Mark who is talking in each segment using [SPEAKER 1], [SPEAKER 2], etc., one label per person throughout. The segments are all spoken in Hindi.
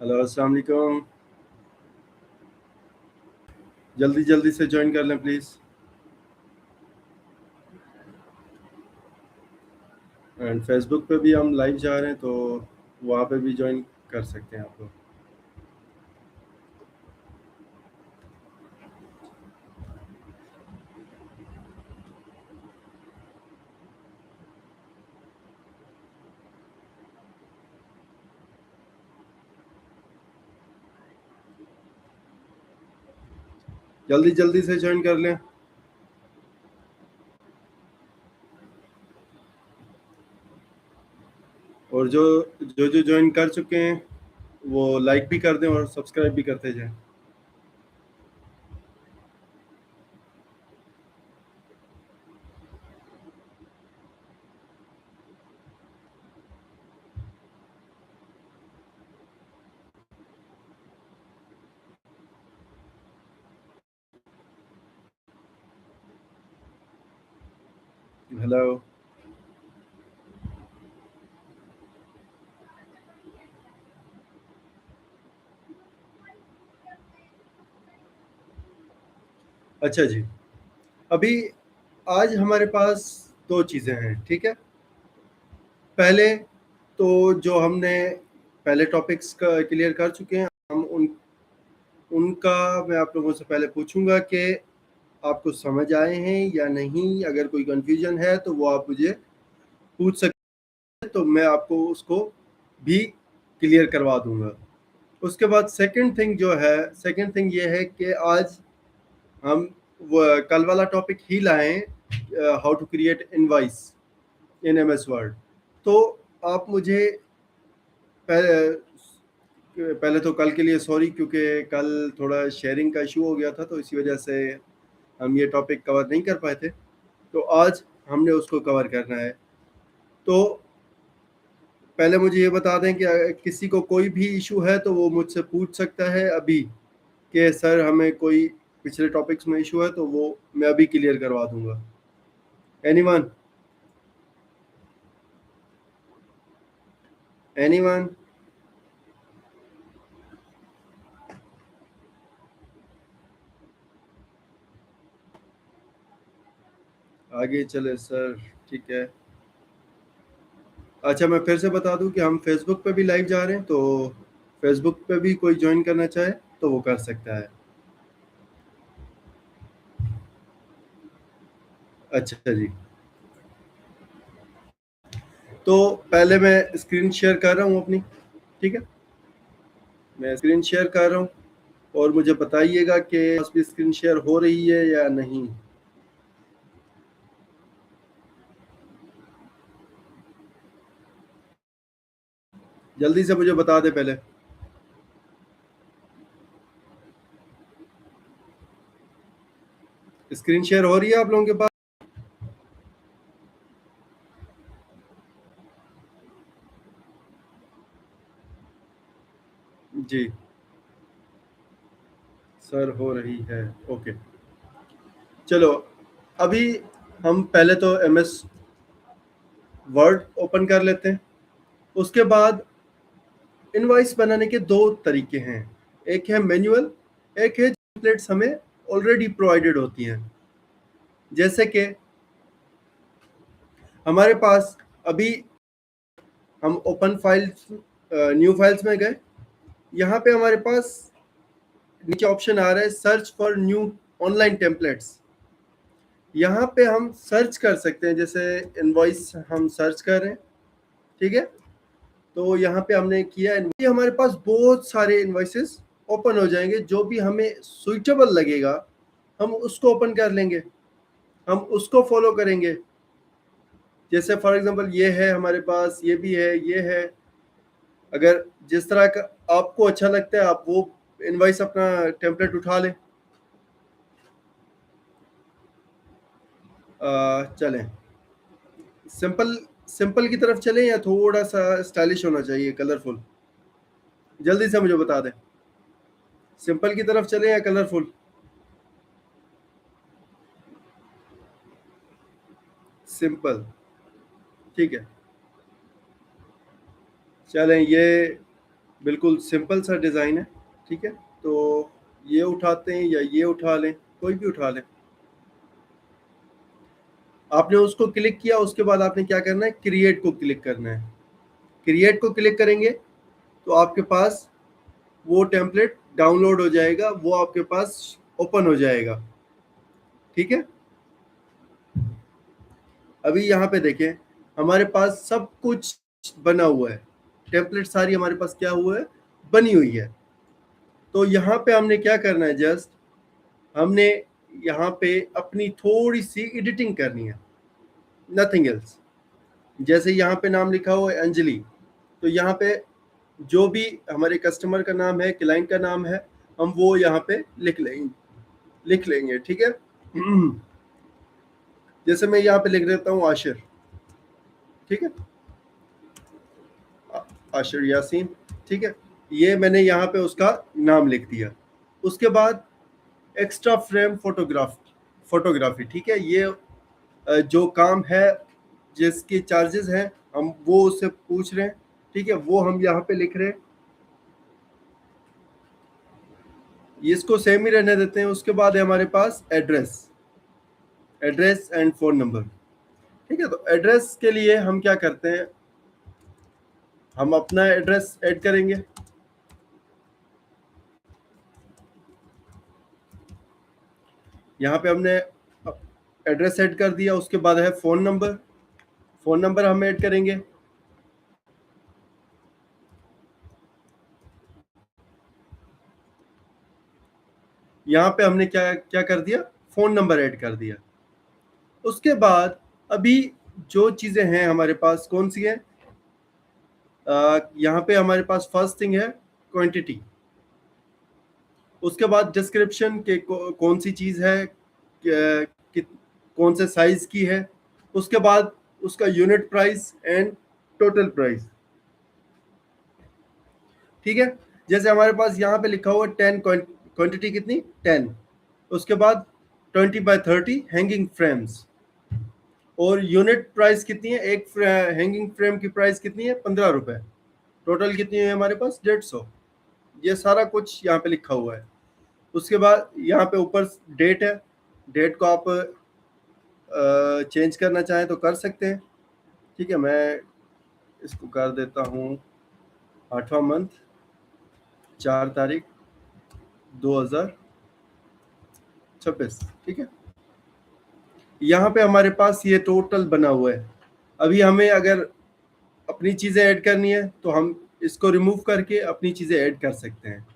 [SPEAKER 1] हेलो, अस्सलाम वालेकुम। जल्दी जल्दी से ज्वाइन कर लें प्लीज़। एंड फेसबुक पे भी हम लाइव जा रहे हैं, तो वहाँ पे भी ज्वाइन कर सकते हैं आप लोग। जल्दी जल्दी से ज्वाइन कर लें। और जो जो जो ज्वाइन कर चुके हैं वो लाइक भी कर दें और सब्सक्राइब भी करते जाएं। हेलो। अच्छा जी, अभी आज हमारे पास दो चीज़ें हैं, ठीक है। पहले तो जो हमने पहले टॉपिक्स का क्लियर कर चुके हैं, हम उनका मैं आप लोगों से पहले पूछूंगा कि आपको समझ आए हैं या नहीं। अगर कोई कंफ्यूजन है तो वो आप मुझे पूछ सकते हैं, तो मैं आपको उसको भी क्लियर करवा दूंगा। उसके बाद सेकंड थिंग ये है कि आज हम वो कल वाला टॉपिक ही लाएं, how to create invoice in MS Word. तो आप मुझे पहले तो कल के लिए सॉरी, क्योंकि कल थोड़ा शेयरिंग का इशू हो गया था, तो इसी वजह से हम ये टॉपिक कवर नहीं कर पाए थे। तो आज हमने उसको कवर करना है। तो पहले मुझे ये बता दें कि किसी को कोई भी इशू है तो वो मुझसे पूछ सकता है अभी, कि सर हमें कोई पिछले टॉपिक्स में इशू है, तो वो मैं अभी क्लियर करवा दूंगा। एनीवन? एनीवन? आगे चले सर, ठीक है। अच्छा, मैं फिर से बता दूं कि हम फेसबुक पे भी लाइव जा रहे हैं, तो फेसबुक पे भी कोई ज्वाइन करना चाहे तो वो कर सकता है। अच्छा जी, तो पहले मैं स्क्रीन शेयर कर रहा हूँ अपनी, ठीक है। मैं स्क्रीन शेयर कर रहा हूँ और मुझे बताइएगा कि भी स्क्रीन शेयर हो रही है या नहीं। जल्दी से मुझे बता दे पहले। स्क्रीन शेयर हो रही है आप लोगों के पास? जी सर, हो रही है। ओके, चलो। अभी हम पहले तो एम एस वर्ड ओपन कर लेते हैं। उसके बाद इनवॉइस बनाने के दो तरीके हैं। एक है मैनुअल, एक है टेम्पलेट्स हमें ऑलरेडी प्रोवाइडेड होती हैं। जैसे कि हमारे पास अभी हम ओपन फाइल्स, न्यू फाइल्स में गए। यहाँ पे हमारे पास नीचे ऑप्शन आ रहा है search for new online templates. यहाँ पे हम सर्च कर सकते हैं, जैसे इनवॉइस हम सर्च कर रहे हैं, ठीक है। तो यहाँ पे हमने किया, ये हमारे पास बहुत सारे इनवॉइसेस ओपन हो जाएंगे। जो भी हमें सुइटेबल लगेगा हम उसको ओपन कर लेंगे, हम उसको फॉलो करेंगे। जैसे फॉर एग्जांपल ये है हमारे पास, ये भी है, ये है। अगर जिस तरह का आपको अच्छा लगता है आप वो इनवॉइस अपना टेम्पलेट उठा लें। चलें, सिंपल सिंपल की तरफ चलें या थोड़ा सा स्टाइलिश होना चाहिए, कलरफुल? जल्दी से मुझे बता दें, सिंपल की तरफ चलें या कलरफुल? सिंपल, ठीक है। चलें, बिल्कुल सिंपल सा डिज़ाइन है, ठीक है। तो ये उठाते हैं या ये उठा लें, कोई भी उठा लें। आपने उसको क्लिक किया, उसके बाद आपने क्या करना है, क्रिएट को क्लिक करना है। क्रिएट को क्लिक करेंगे तो आपके पास वो टेम्पलेट डाउनलोड हो जाएगा, वो आपके पास ओपन हो जाएगा, ठीक है। अभी यहाँ पे देखें, हमारे पास सब कुछ बना हुआ है, टेम्पलेट सारी हमारे पास क्या हुआ है, बनी हुई है। तो यहाँ पे हमने क्या करना है, जस्ट हमने यहाँ पे अपनी थोड़ी सी एडिटिंग करनी है, नथिंग एल्स। जैसे यहाँ पे नाम लिखा हुआ है अंजलि, तो यहाँ पे जो भी हमारे कस्टमर का नाम है, क्लाइंट का नाम है, हम वो यहाँ पे लिख लेंगे, ठीक है। जैसे मैं यहाँ पे लिख देता हूँ आशिर, ठीक है, आशिर यासीन, ठीक है। ये मैंने यहाँ पे उसका नाम लिख दिया। उसके बाद एक्स्ट्रा फ्रेम फोटोग्राफी, ठीक है। ये जो काम है, जिसके चार्जेस हैं, हम वो उससे पूछ रहे हैं, ठीक है, वो हम यहाँ पे लिख रहे हैं। इसको सेम ही रहने देते हैं। उसके बाद है हमारे पास एड्रेस एंड फोन नंबर, ठीक है। तो एड्रेस के लिए हम क्या करते हैं, हम अपना एड्रेस ऐड करेंगे। यहाँ पे हमने एड्रेस ऐड कर दिया। उसके बाद है फोन नंबर हम ऐड करेंगे। यहाँ पे हमने क्या क्या कर दिया, फोन नंबर ऐड कर दिया। उसके बाद अभी जो चीजें हैं हमारे पास, कौन सी है, यहाँ पे हमारे पास फर्स्ट थिंग है क्वांटिटी। उसके बाद डिस्क्रिप्शन के कौन सी चीज है, कौन से साइज की है। उसके बाद उसका unit price and total price, ठीक है। जैसे हमारे पास यहाँ पे लिखा हुआ 10, क्वांटिटी कितनी, 10। उसके बाद 20x30 हैंगिंग फ्रेम्स, और यूनिट प्राइस कितनी है, एक हैंगिंग फ्रेम की प्राइस कितनी है, 15 रुपए। टोटल कितनी है हमारे पास, 150। ये सारा कुछ यहाँ पे लिखा हुआ है। उसके बाद यहाँ पे ऊपर डेट है, डेट को आप चेंज करना चाहें तो कर सकते हैं, ठीक है। मैं इसको कर देता हूँ 8वां मंथ 4 तारीख 2026, ठीक है। यहाँ पे हमारे पास ये टोटल बना हुआ है। अभी हमें अगर अपनी चीज़ें ऐड करनी है तो हम इसको रिमूव करके अपनी चीज़ें ऐड कर सकते हैं।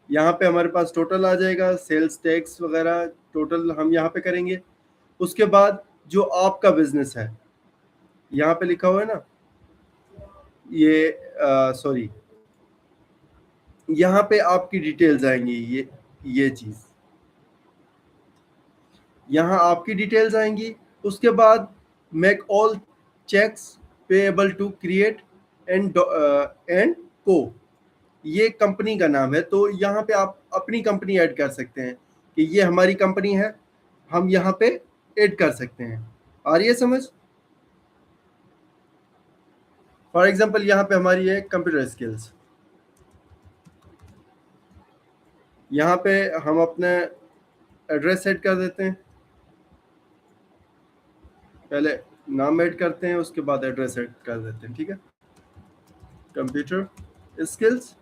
[SPEAKER 1] यहाँ पे हमारे पास टोटल आ जाएगा, सेल्स टैक्स वगैरह टोटल हम यहाँ पे करेंगे। उसके बाद जो आपका बिजनेस है, यहाँ पे लिखा हुआ है ना, ये सॉरी, यहाँ पे आपकी डिटेल्स आएंगी। ये चीज़ यहाँ आपकी डिटेल्स आएंगी। उसके बाद make all cheques payable to create and co, ये कंपनी का नाम है। तो यहाँ पे आप अपनी कंपनी ऐड कर सकते हैं कि ये हमारी कंपनी है, हम यहाँ पे ऐड कर सकते हैं। आ रही है समझ? फॉर एग्जांपल यहाँ पे हमारी है कंप्यूटर स्किल्स। यहाँ पे हम अपने एड्रेस सेट कर देते हैं। पहले नाम ऐड करते हैं, उसके बाद एड्रेस ऐड कर देते हैं, ठीक है। कंप्यूटर स्किल्स,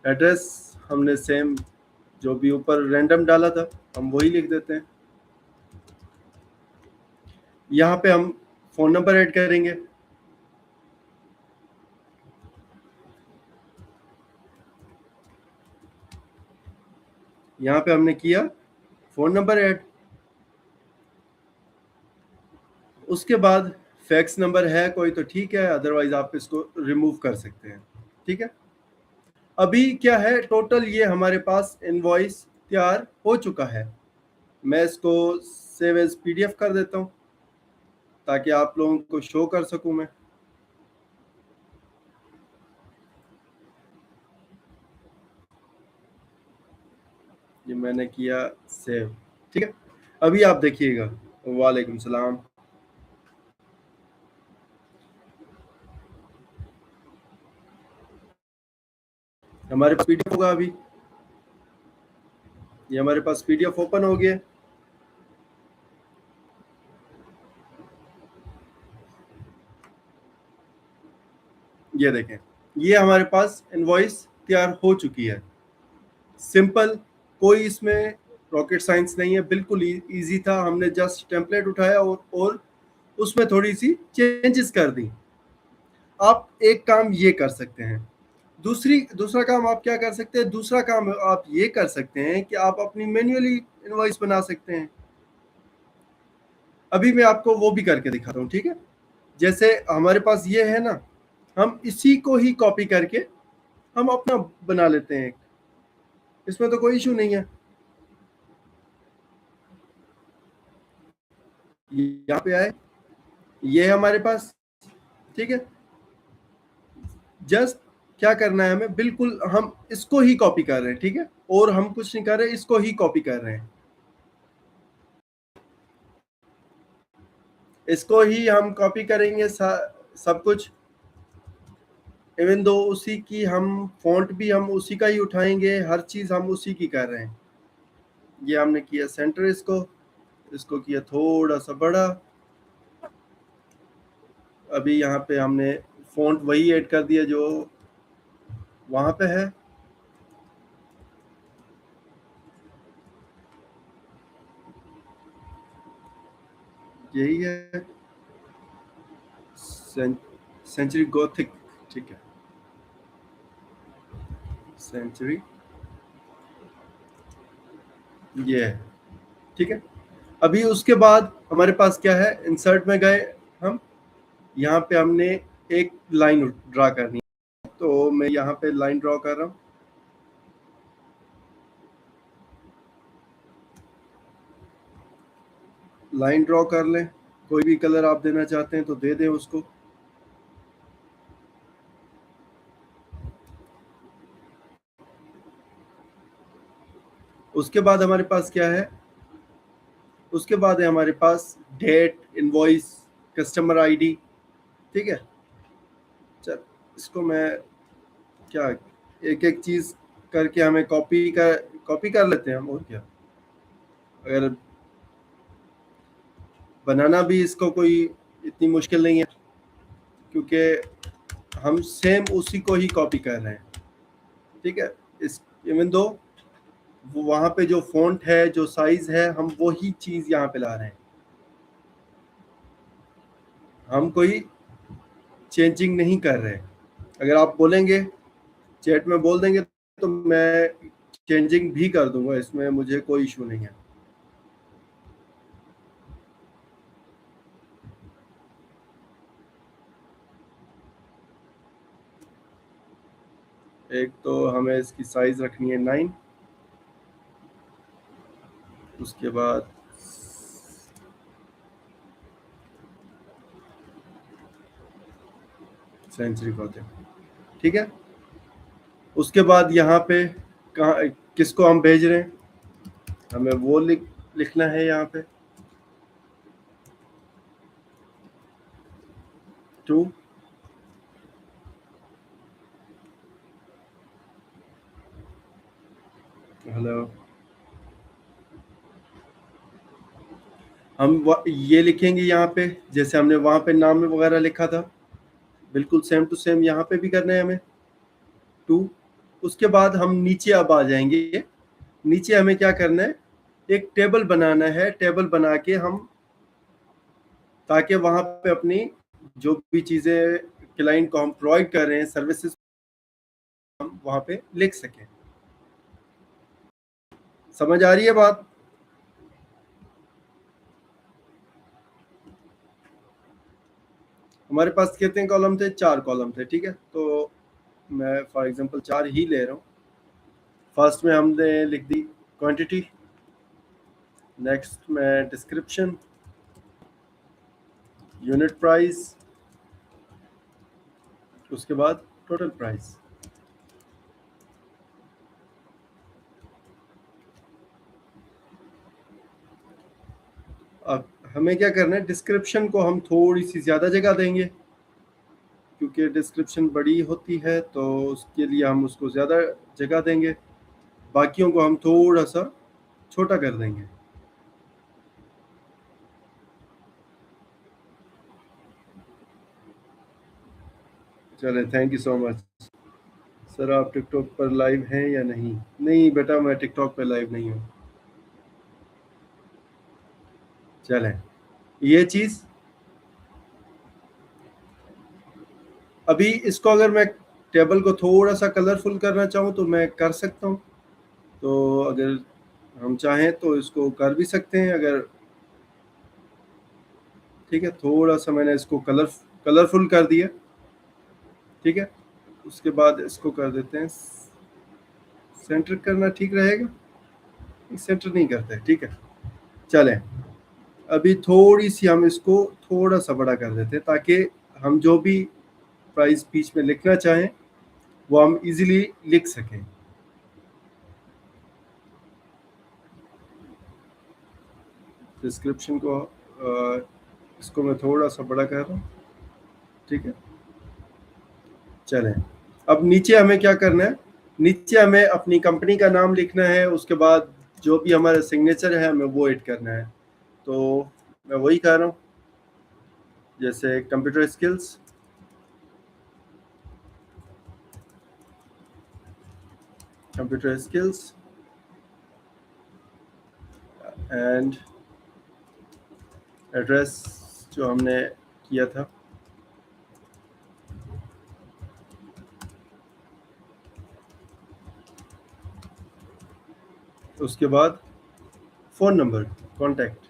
[SPEAKER 1] एड्रेस हमने सेम जो भी ऊपर रैंडम डाला था हम वही लिख देते हैं। यहाँ पे हम फोन नंबर ऐड करेंगे। यहाँ पे हमने किया फोन नंबर ऐड। उसके बाद फैक्स नंबर है कोई तो ठीक है, अदरवाइज आप इसको रिमूव कर सकते हैं, ठीक है। अभी क्या है, टोटल ये हमारे पास इनवॉइस तैयार हो चुका है। मैं इसको सेव एज पीडीएफ कर देता हूँ ताकि आप लोगों को शो कर सकूं मैं। ये मैंने किया सेव, ठीक है। अभी आप देखिएगा, वालेकुम सलाम। हमारे पास पीडीएफ होगा अभी। ये हमारे पास पीडीएफ ओपन हो गया। ये देखें, ये हमारे पास इनवॉइस तैयार हो चुकी है। सिंपल, कोई इसमें रॉकेट साइंस नहीं है, बिल्कुल इजी था। हमने जस्ट टेम्पलेट उठाया और उसमें थोड़ी सी चेंजेस कर दी। आप एक काम ये कर सकते हैं। दूसरा काम आप क्या कर सकते हैं? दूसरा काम आप ये कर सकते हैं कि आप अपनी मैन्युअली इनवॉइस बना सकते हैं। अभी मैं आपको वो भी करके दिखाता हूँ, ठीक है? जैसे हमारे पास ये है ना, हम इसी को ही कॉपी करके हम अपना बना लेते हैं। इसमें तो कोई इशू नहीं है। यहाँ पे आए, ये है हमारे पास, ठीक है? जस्ट क्या करना है हमें, बिल्कुल हम इसको ही कॉपी कर रहे हैं, ठीक है? और हम कुछ नहीं कर रहे, इसको ही कॉपी कर रहे हैं। इसको ही हम कॉपी करेंगे सब कुछ। इवन दो उसी की हम फॉन्ट भी हम उसी का ही उठाएंगे, हर चीज हम उसी की कर रहे हैं। ये हमने किया सेंटर, इसको किया थोड़ा सा बड़ा। अभी यहाँ पे हमने फॉन्ट वही ऐड कर दिया जो वहां पे है। यही है सेंचुरी गोथिक, ठीक है? सेंचुरी, ये है, ठीक है? अभी उसके बाद हमारे पास क्या है, इंसर्ट में गए हम। यहाँ पे हमने एक लाइन ड्रा करनी है, तो मैं यहाँ पे लाइन ड्रॉ कर रहा हूँ। लाइन ड्रॉ कर लें, कोई भी कलर आप देना चाहते हैं तो दे दें उसको। उसके बाद हमारे पास क्या है, उसके बाद है हमारे पास डेट, इनवॉइस, कस्टमर आईडी, ठीक है? चल, इसको मैं क्या, एक एक चीज करके हमें कॉपी कर लेते हैं हम, और क्या। अगर बनाना भी इसको कोई इतनी मुश्किल नहीं है, क्योंकि हम सेम उसी को ही कॉपी कर रहे हैं, ठीक है? इस इवन दो वो वहाँ पे जो फॉन्ट है, जो साइज है, हम वही चीज यहाँ पे ला रहे हैं। हम कोई चेंजिंग नहीं कर रहे। अगर आप बोलेंगे, चैट में बोल देंगे, तो मैं चेंजिंग भी कर दूंगा, इसमें मुझे कोई इशू नहीं है। एक तो हमें इसकी साइज रखनी है 9। उसके बाद सेंचुरी कहते हैं, ठीक है? उसके बाद यहाँ पे कहाँ, किसको हम भेज रहे हैं, हमें वो लिखना है यहाँ पे, टू। हेलो, ये लिखेंगे यहाँ पे, जैसे हमने वहाँ पे नाम में वगैरह लिखा था, बिल्कुल सेम टू सेम यहाँ पे भी करना है हमें, टू। उसके बाद हम नीचे अब आ जाएंगे। नीचे हमें क्या करना है, एक टेबल बनाना है। टेबल बना के हम, ताकि वहाँ पे अपनी जो भी चीज़ें क्लाइंट को हम प्रोवाइड कर रहे हैं, सर्विसेज, हम वहाँ पे लिख सकें। समझ आ रही है बात? हमारे पास कितने कॉलम थे? 4 कॉलम थे, ठीक है? तो मैं फॉर एग्जांपल 4 ही ले रहा हूँ। फर्स्ट में हमने लिख दी क्वांटिटी, नेक्स्ट में डिस्क्रिप्शन, यूनिट प्राइस, उसके बाद टोटल प्राइस। अब हमें क्या करना है, डिस्क्रिप्शन को हम थोड़ी सी ज़्यादा जगह देंगे, क्योंकि डिस्क्रिप्शन बड़ी होती है तो उसके लिए हम उसको ज़्यादा जगह देंगे, बाकियों को हम थोड़ा सा छोटा कर देंगे। चले, thank you so much. Sir आप टिकटॉक पर लाइव हैं या नहीं? नहीं बेटा, मैं टिकटॉक पर लाइव नहीं हूँ। चलें, ये चीज़ अभी इसको अगर मैं टेबल को थोड़ा सा कलरफुल करना चाहूँ तो मैं कर सकता हूँ। तो अगर हम चाहें तो इसको कर भी सकते हैं, अगर ठीक है। थोड़ा सा मैंने इसको कलरफुल कर दिया, ठीक है। उसके बाद इसको कर देते हैं सेंटर करना, ठीक रहेगा। सेंटर नहीं करते, ठीक है। चलें, अभी थोड़ी सी हम इसको थोड़ा सा बड़ा कर देते हैं, ताकि हम जो भी प्राइस बीच में लिखना चाहें वो हम इजीली लिख सकें। डिस्क्रिप्शन को इसको मैं थोड़ा सा बड़ा कर रहा हूँ, ठीक है। चलें, अब नीचे हमें क्या करना है, नीचे हमें अपनी कंपनी का नाम लिखना है, उसके बाद जो भी हमारा सिग्नेचर है हमें वो ऐड करना है। तो मैं वही कर रहा हूँ, जैसे computer skills, computer skills and address जो हमने किया था, उसके बाद फ़ोन नंबर, कॉन्टैक्ट,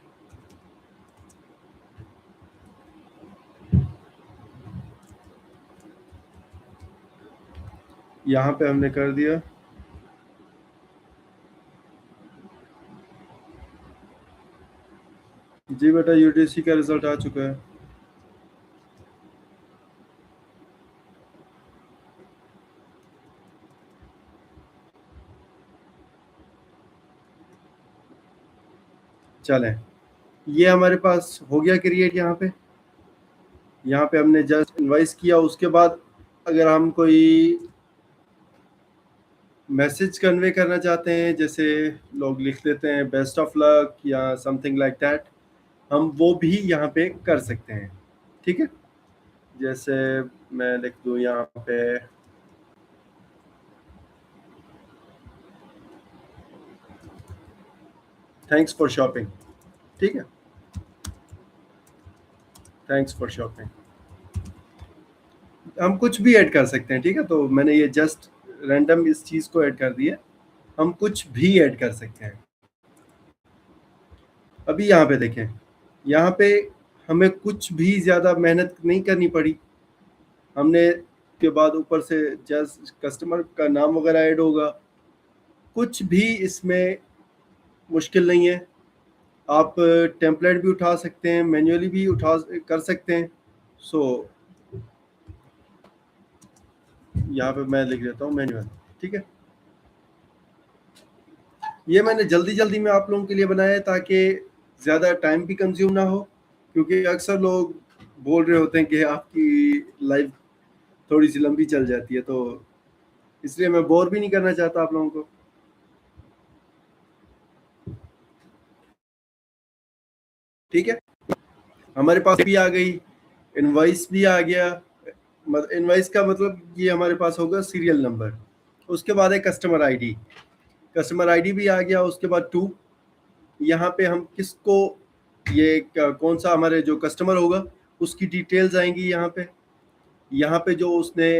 [SPEAKER 1] यहाँ पे हमने कर दिया। जी बेटा, यूटीसी का रिजल्ट आ चुका है। चलें, ये हमारे पास हो गया क्रिएट। यहाँ पे हमने जस्ट इनवाइस किया। उसके बाद अगर हम कोई मैसेज कन्वे करना चाहते हैं, जैसे लोग लिख देते हैं बेस्ट ऑफ लक या समथिंग लाइक दैट, हम वो भी यहाँ पे कर सकते हैं, ठीक है। जैसे मैं लिख दूँ यहाँ पे थैंक्स फॉर शॉपिंग, ठीक है। थैंक्स फॉर शॉपिंग, हम कुछ भी ऐड कर सकते हैं, ठीक है। तो मैंने ये जस्ट रैंडम इस चीज़ को ऐड कर दिया, हम कुछ भी ऐड कर सकते हैं। अभी यहाँ पे देखें, यहाँ पे हमें कुछ भी ज़्यादा मेहनत नहीं करनी पड़ी। हमने के बाद ऊपर से जस्ट कस्टमर का नाम वगैरह ऐड होगा, कुछ भी इसमें मुश्किल नहीं है। आप टेम्पलेट भी उठा सकते हैं, मैन्युअली भी उठा कर सकते हैं। सो यहाँ पे मैं लिख देता हूँ मैनुअल, ठीक है। ये मैंने जल्दी जल्दी में आप लोगों के लिए बनाया है, ताकि ज़्यादा टाइम भी कंज्यूम ना हो, क्योंकि अक्सर लोग बोल रहे होते हैं कि आपकी लाइफ थोड़ी सी लंबी चल जाती है, तो इसलिए मैं बोर भी नहीं करना चाहता आप लोगों को। ठीक है, हमारे पास भी आ गई, इनवॉइस भी आ गया। इनवॉइस का मतलब ये हमारे पास होगा सीरियल नंबर। उसके बाद है कस्टमर आईडी, कस्टमर आईडी भी आ गया। उसके बाद टू, यहाँ पे हम किसको, ये कौन सा हमारे जो कस्टमर होगा उसकी डिटेल्स आएंगी यहाँ पे जो उसने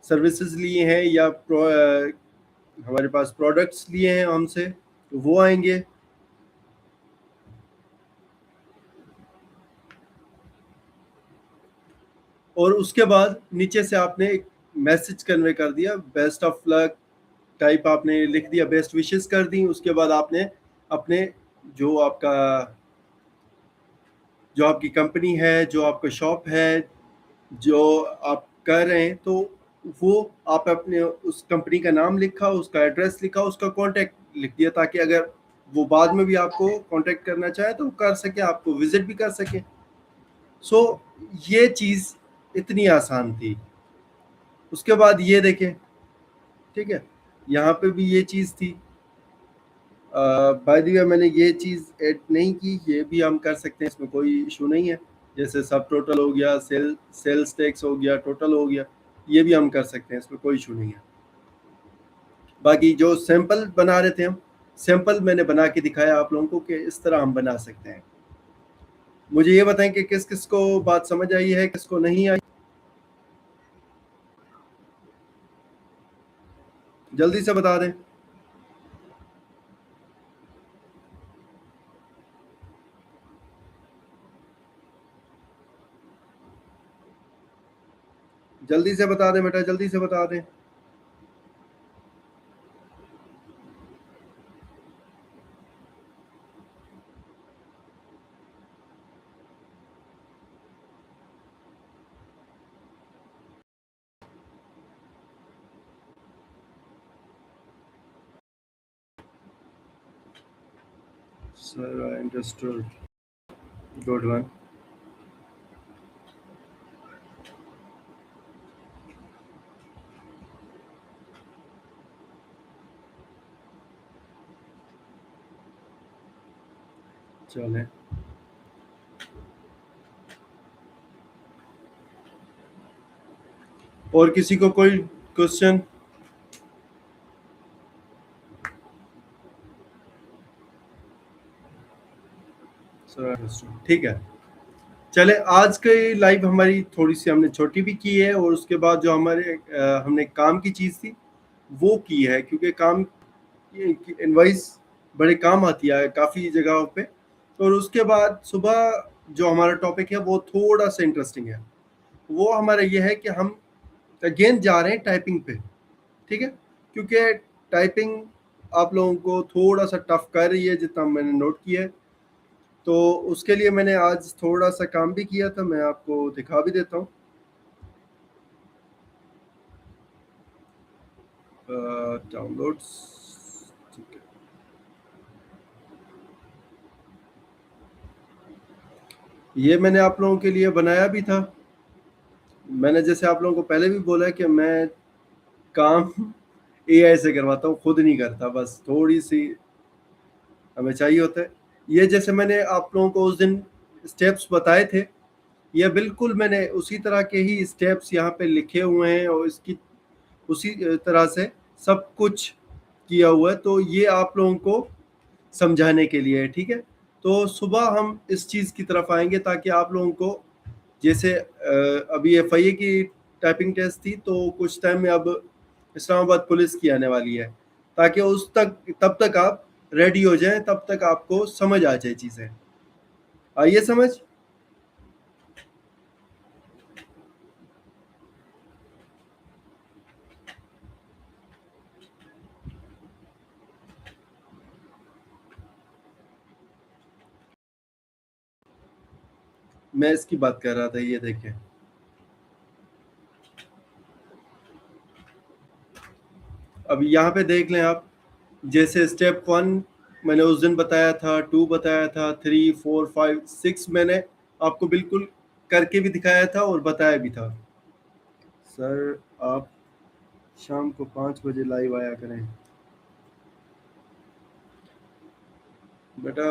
[SPEAKER 1] सर्विसेज लिए हैं या हमारे पास प्रोडक्ट्स लिए हैं हमसे, तो वो आएंगे। और उसके बाद नीचे से आपने एक मैसेज कन्वे कर दिया, बेस्ट ऑफ लक टाइप आपने लिख दिया, बेस्ट विशेस कर दी। उसके बाद आपने अपने जो आपका जो आपकी कंपनी है, जो आपका शॉप है, जो आप कर रहे हैं, तो वो आप अपने उस कंपनी का नाम लिखा, उसका एड्रेस लिखा, उसका कांटेक्ट लिख दिया, ताकि अगर वो बाद में भी आपको कांटेक्ट करना चाहे तो कर सके, आपको विजिट भी कर सके। सो ये चीज़ इतनी आसान थी। उसके बाद ये देखें, ठीक है, यहाँ पे भी ये चीज़ थी। बाय द वे मैंने ये चीज़ ऐड नहीं की, ये भी हम कर सकते हैं, इसमें कोई इशू नहीं है। जैसे सब टोटल हो गया, सेल्स टैक्स हो गया, टोटल हो गया, ये भी हम कर सकते हैं, इसमें कोई इशू नहीं है। बाकी जो सैंपल बना रहे थे हम, सैंपल मैंने बना के दिखाया आप लोगों को कि इस तरह हम बना सकते हैं। मुझे ये बताएं कि किस किस को बात समझ आई है, किसको नहीं आई, जल्दी से बता दें। जल्दी से बता दें बेटा, जल्दी से बता दें। Sir I understood, good one. चलें, और किसी को कोई क्वेश्चन? ठीक है, चले। आज की लाइव हमारी थोड़ी सी हमने छोटी भी की है, और उसके बाद जो हमारे हमने काम की चीज़ थी वो की है, क्योंकि काम इनवाइस बड़े काम आती है काफ़ी जगहों पे। और उसके बाद सुबह जो हमारा टॉपिक है वो थोड़ा सा इंटरेस्टिंग है। वो हमारा ये है कि हम अगेन जा रहे हैं टाइपिंग पे, ठीक है, क्योंकि टाइपिंग आप लोगों को थोड़ा सा टफ कर रही है जितना मैंने नोट किया है। तो उसके लिए मैंने आज थोड़ा सा काम भी किया था, मैं आपको दिखा भी देता हूँ। डाउनलोड्स, ठीक है, ये मैंने आप लोगों के लिए बनाया भी था। मैंने जैसे आप लोगों को पहले भी बोला है कि मैं काम एआई से करवाता हूँ, खुद नहीं करता, बस थोड़ी सी हमें चाहिए होता है। ये जैसे मैंने आप लोगों को उस दिन स्टेप्स बताए थे, ये बिल्कुल मैंने उसी तरह के ही स्टेप्स यहाँ पे लिखे हुए हैं, और इसकी उसी तरह से सब कुछ किया हुआ है। तो ये आप लोगों को समझाने के लिए है, ठीक है। तो सुबह हम इस चीज़ की तरफ आएंगे ताकि आप लोगों को, जैसे अभी एफआईए की टाइपिंग टेस्ट थी, तो कुछ टाइम में अब इस्लामाबाद पुलिस की आने वाली है, ताकि उस तक तब तक आप रेडी हो जाएं, तब तक आपको समझ आ जाए चीज़ें। आइए समझ। मैं इसकी बात कर रहा था, ये देखें। अब यहाँ पे देख लें आप, जैसे स्टेप 1 मैंने उस दिन बताया था, 2 बताया था, 3, 4, 5, 6 मैंने आपको बिल्कुल करके भी दिखाया था और बताया भी था। सर आप शाम को 5 बजे लाइव आया करें। बेटा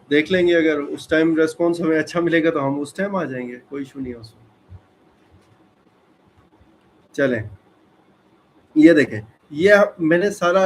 [SPEAKER 1] देख लेंगे, अगर उस टाइम रेस्पॉन्स हमें अच्छा मिलेगा तो हम उस टाइम आ जाएंगे, कोई इशू नहीं है उसमें। चलें, ये देखें, ये मैंने सारा